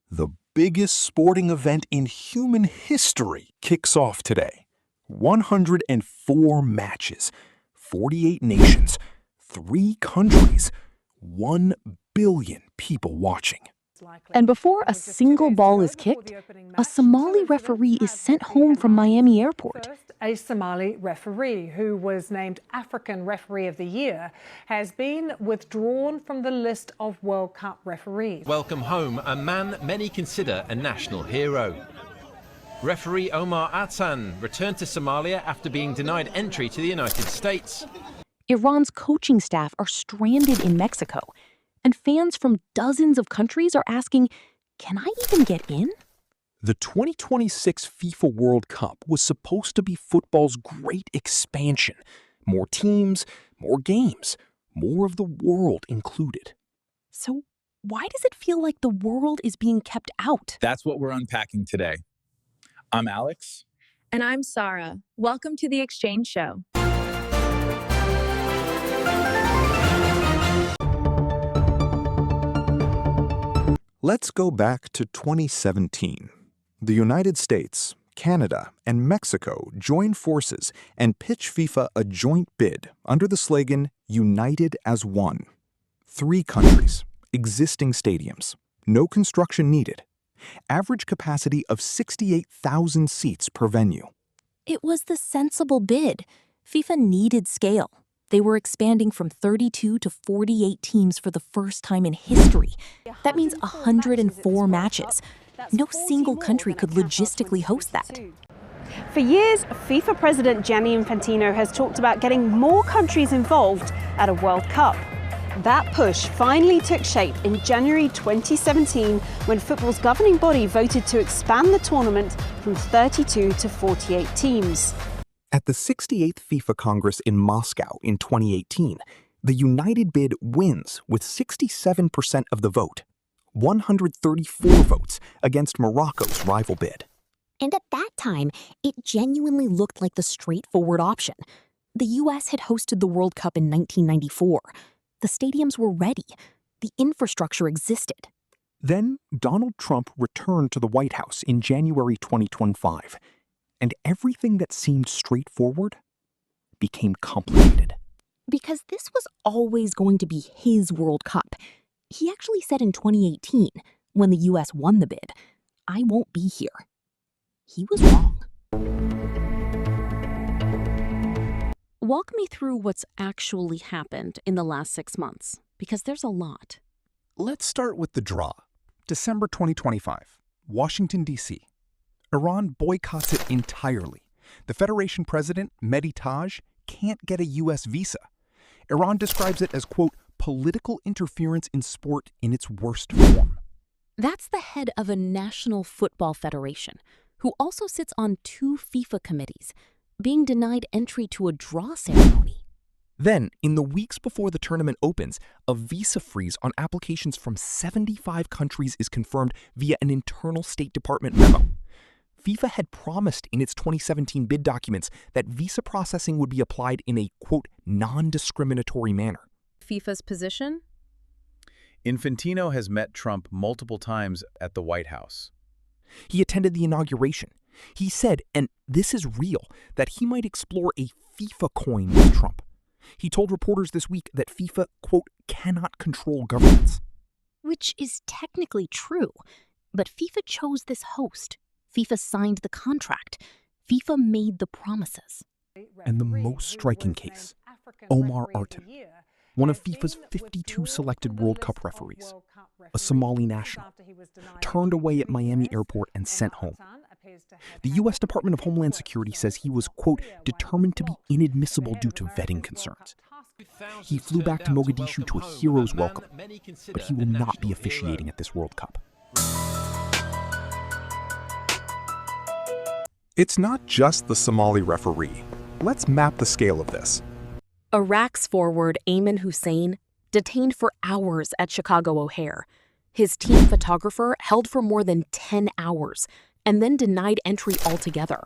The biggest sporting event in human history kicks off today. 104 matches, 48 nations, 3 countries, 1 billion people watching. And before a single ball is kicked, a Somali referee is sent home from Miami airport. A Somali referee, who was named African Referee of the Year, has been withdrawn from the list of World Cup referees. Welcome home a man many consider a national hero. Referee Omar Attan returned to Somalia after being denied entry to the United States. Iran's coaching staff are stranded in Mexico, and fans from dozens of countries are asking, can I even get in? The 2026 FIFA World Cup was supposed to be football's great expansion. More teams, more games, more of the world included. So why does it feel like the world is being kept out? That's what we're unpacking today. I'm Alex. And I'm Sara. Welcome to the Exchange Show. Let's go back to 2017. The United States, Canada, and Mexico joined forces and pitched FIFA a joint bid under the slogan, United as One. 3 countries, existing stadiums, no construction needed, average capacity of 68,000 seats per venue. It was the sensible bid. FIFA needed scale. They were expanding from 32 to 48 teams for the first time in history. That means 104 matches. No single country could logistically host that. For years, FIFA President Gianni Infantino has talked about getting more countries involved at a World Cup. That push finally took shape in January 2017 when football's governing body voted to expand the tournament from 32 to 48 teams. At the 68th FIFA Congress in Moscow in 2018, the United bid wins with 67% of the vote, 134 votes against Morocco's rival bid. And at that time, it genuinely looked like the straightforward option. The US had hosted the World Cup in 1994. The stadiums were ready. The infrastructure existed. Then Donald Trump returned to the White House in January 2025, and everything that seemed straightforward became complicated. Because this was always going to be his World Cup. He actually said in 2018, when the US won the bid, I won't be here. He was wrong. Walk me through what's actually happened in the last 6 months, because there's a lot. Let's start with the draw. December 2025, Washington, D.C. Iran boycotts it entirely. The Federation president, Mehdi Taj, can't get a U.S. visa. Iran describes it as, quote, political interference in sport in its worst form. That's the head of a national football federation, who also sits on 2 FIFA committees, being denied entry to a draw ceremony. Then, in the weeks before the tournament opens, a visa freeze on applications from 75 countries is confirmed via an internal State Department memo. FIFA had promised in its 2017 bid documents that visa processing would be applied in a, quote, non-discriminatory manner. FIFA's position? Infantino has met Trump multiple times at the White House. He attended the inauguration. He said, and this is real, that he might explore a FIFA coin with Trump. He told reporters this week that FIFA, quote, cannot control governments. Which is technically true, but FIFA chose this host. FIFA signed the contract. FIFA made the promises. And the most striking case, Omar Artan, one of FIFA's 52 selected World Cup referees, a Somali national, turned away at Miami airport and sent home. The U.S. Department of Homeland Security says he was, quote, determined to be inadmissible due to vetting concerns. He flew back to Mogadishu to a hero's welcome, but he will not be officiating at this World Cup. It's not just the Somali referee. Let's map the scale of this. Iraq's forward Ayman Hussein detained for hours at Chicago O'Hare. His team photographer held for more than 10 hours and then denied entry altogether.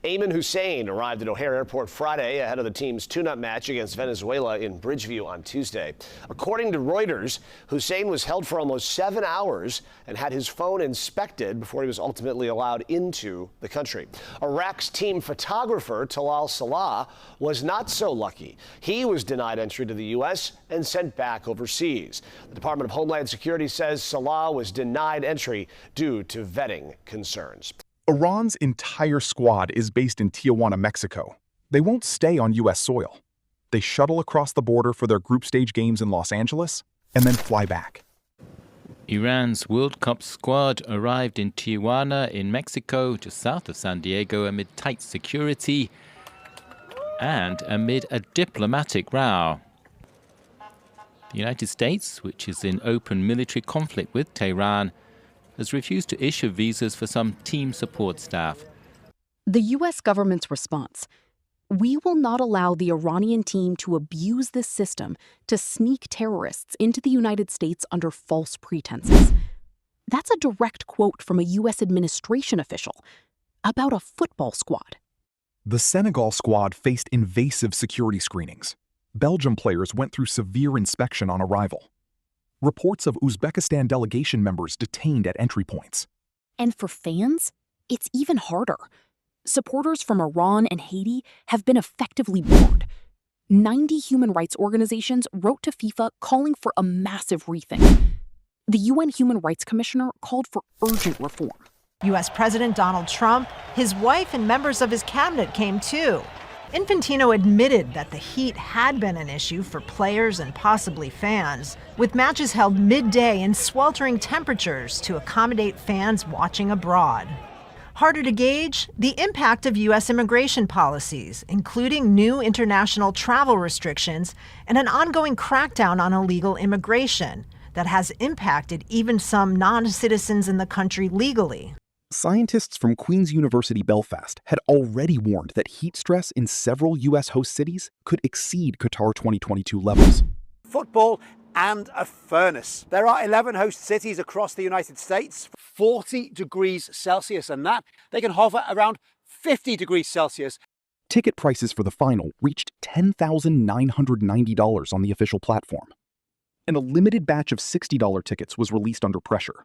Ayman Hussein arrived at O'Hare Airport Friday ahead of the team's tune-up match against Venezuela in Bridgeview on Tuesday. According to Reuters, Hussein was held for almost 7 hours and had his phone inspected before he was ultimately allowed into the country. Iraq's team photographer, Talal Salah, was not so lucky. He was denied entry to the U.S. and sent back overseas. The Department of Homeland Security says Salah was denied entry due to vetting concerns. Iran's entire squad is based in Tijuana, Mexico. They won't stay on U.S. soil. They shuttle across the border for their group stage games in Los Angeles and then fly back. Iran's World Cup squad arrived in Tijuana in Mexico, just south of San Diego, amid tight security and amid a diplomatic row. The United States, which is in open military conflict with Tehran, has refused to issue visas for some team support staff. The U.S. government's response: we will not allow the Iranian team to abuse this system to sneak terrorists into the United States under false pretenses. That's a direct quote from a U.S. administration official about a football squad. The Senegal squad faced invasive security screenings. Belgium players went through severe inspection on arrival. Reports of Uzbekistan delegation members detained at entry points. And for fans, it's even harder. Supporters from Iran and Haiti have been effectively barred. 90 human rights organizations wrote to FIFA calling for a massive rethink. The UN Human Rights Commissioner called for urgent reform. U.S. President Donald Trump, his wife, and members of his cabinet came too. Infantino admitted that the heat had been an issue for players and possibly fans, with matches held midday in sweltering temperatures to accommodate fans watching abroad. Harder to gauge, the impact of U.S. immigration policies, including new international travel restrictions and an ongoing crackdown on illegal immigration that has impacted even some non-citizens in the country legally. Scientists from Queen's University Belfast had already warned that heat stress in several U.S. host cities could exceed Qatar 2022 levels. Football and a furnace. There are 11 host cities across the United States, 40 degrees Celsius, and that they can hover around 50 degrees Celsius. Ticket prices for the final reached $10,990 on the official platform. And a limited batch of $60 tickets was released under pressure.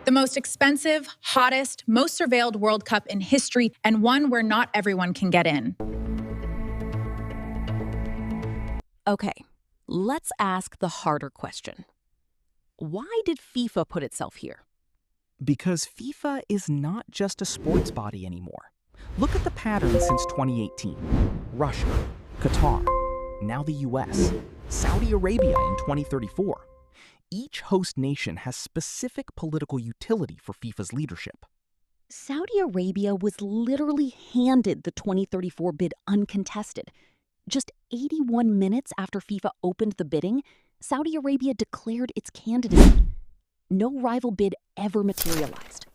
The most expensive, hottest, most surveilled World Cup in history, and one where not everyone can get in. Okay, let's ask the harder question. Why did FIFA put itself here? Because FIFA is not just a sports body anymore. Look at the pattern since 2018. Russia, Qatar, now the US, Saudi Arabia in 2034. Each host nation has specific political utility for FIFA's leadership. Saudi Arabia was literally handed the 2034 bid uncontested. Just 81 minutes after FIFA opened the bidding, Saudi Arabia declared its candidacy. No rival bid ever materialized.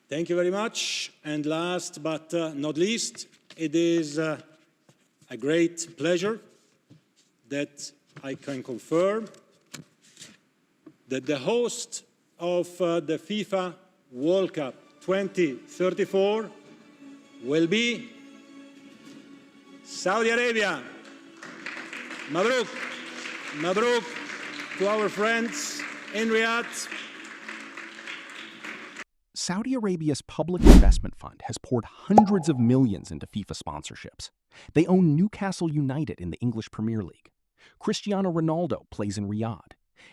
Thank you very much. And last but not least, it is a great pleasure that I can confirm that the host of the FIFA World Cup 2034 will be Saudi Arabia. Mabruk. Mabruk to our friends in Riyadh. Saudi Arabia's public investment fund has poured hundreds of millions into FIFA sponsorships. They own Newcastle United in the English Premier League. Cristiano Ronaldo plays in Riyadh.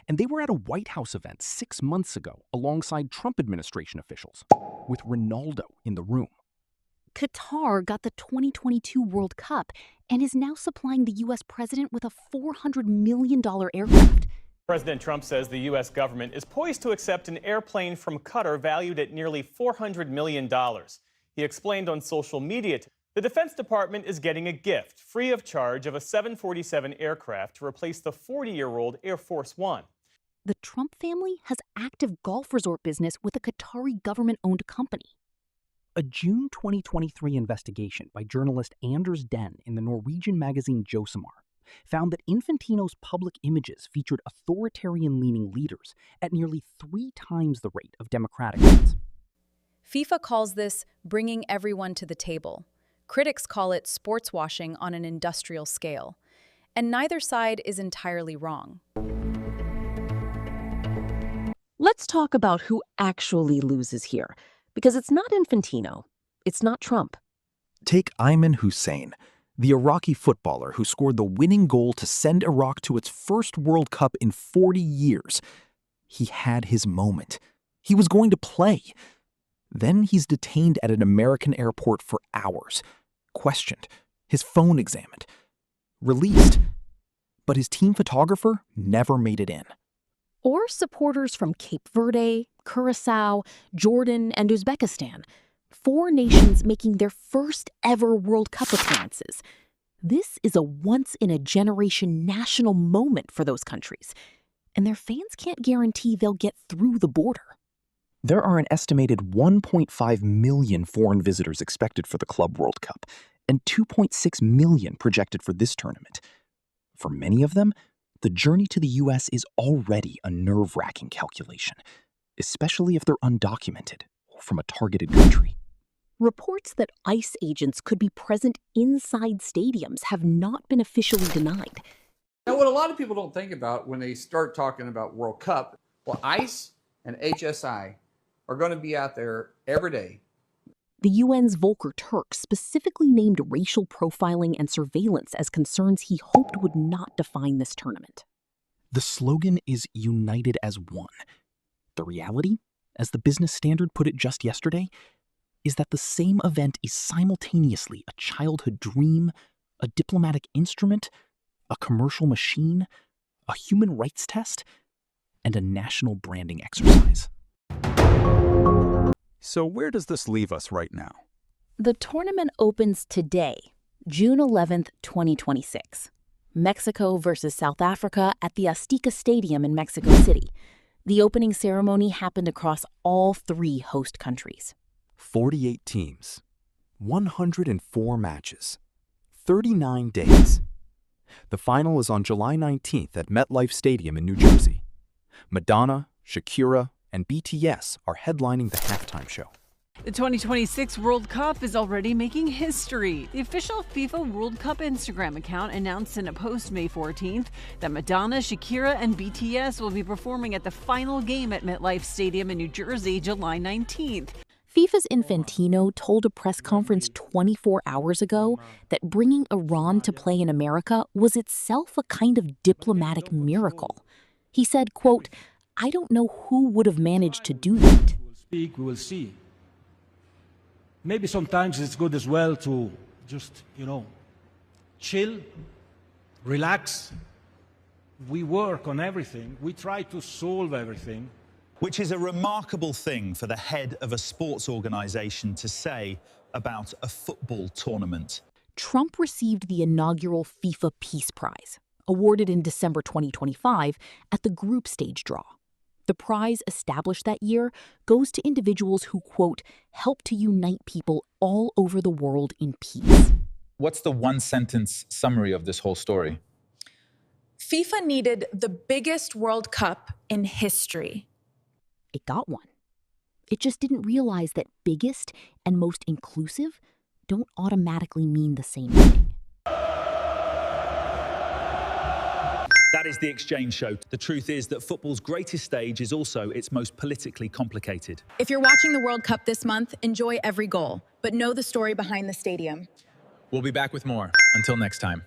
And they were at a White House event 6 months ago alongside Trump administration officials, with Ronaldo in the room. Qatar got the 2022 World Cup and is now supplying the U.S. president with a $400 million aircraft. President Trump says the U.S. government is poised to accept an airplane from Qatar valued at nearly $400 million. He explained on social media the Defense Department is getting a gift, free of charge, of a 747 aircraft to replace the 40-year-old Air Force One. The Trump family has active golf resort business with a Qatari government-owned company. A June 2023 investigation by journalist Anders Den in the Norwegian magazine Josemar found that Infantino's public images featured authoritarian-leaning leaders at nearly 3 times the rate of democratic ones. FIFA calls this bringing everyone to the table. Critics call it sportswashing on an industrial scale. And neither side is entirely wrong. Let's talk about who actually loses here, because it's not Infantino, it's not Trump. Take Ayman Hussein, the Iraqi footballer who scored the winning goal to send Iraq to its first World Cup in 40 years. He had his moment. He was going to play. Then he's detained at an American airport for hours, questioned, his phone examined, released. But his team photographer never made it in. Or supporters from Cape Verde, Curacao, Jordan, and Uzbekistan, 4 nations making their first ever World Cup appearances. This is a once-in-a-generation national moment for those countries, and their fans can't guarantee they'll get through the border. There are an estimated 1.5 million foreign visitors expected for the Club World Cup, and 2.6 million projected for this tournament. For many of them, the journey to the U.S. is already a nerve-wracking calculation, especially if they're undocumented or from a targeted country. Reports that ICE agents could be present inside stadiums have not been officially denied. Now, what a lot of people don't think about when they start talking about World Cup, well, ICE and HSI are going to be out there every day. The UN's Volker Turk specifically named racial profiling and surveillance as concerns he hoped would not define this tournament. The slogan is united as one. The reality, as the Business Standard put it just yesterday, is that the same event is simultaneously a childhood dream, a diplomatic instrument, a commercial machine, a human rights test, and a national branding exercise. So where does this leave us right now? The tournament opens today, June 11th, 2026. Mexico versus South Africa at the Azteca Stadium in Mexico City. The opening ceremony happened across all 3 host countries. 48 teams, 104 matches, 39 days. The final is on July 19th at MetLife Stadium in New Jersey. Madonna, Shakira, and BTS are headlining the halftime show. The 2026 World Cup is already making history. The official FIFA World Cup Instagram account announced in a post May 14th that Madonna, Shakira, and BTS will be performing at the final game at MetLife Stadium in New Jersey, July 19th. FIFA's Infantino told a press conference 24 hours ago that bringing Iran to play in America was itself a kind of diplomatic miracle. He said, quote, "I don't know who would have managed to do that." We will see. Maybe sometimes it's good as well to just, chill, relax. We work on everything. We try to solve everything. Which is a remarkable thing for the head of a sports organization to say about a football tournament. Trump received the inaugural FIFA Peace Prize, awarded in December 2025 at the group stage draw. The prize, established that year, goes to individuals who, quote, help to unite people all over the world in peace. What's the one-sentence summary of this whole story? FIFA needed the biggest World Cup in history. It got one. It just didn't realize that biggest and most inclusive don't automatically mean the same thing. That is The Exchange Show. The truth is that football's greatest stage is also its most politically complicated. If you're watching the World Cup this month, enjoy every goal, but know the story behind the stadium. We'll be back with more. Until next time.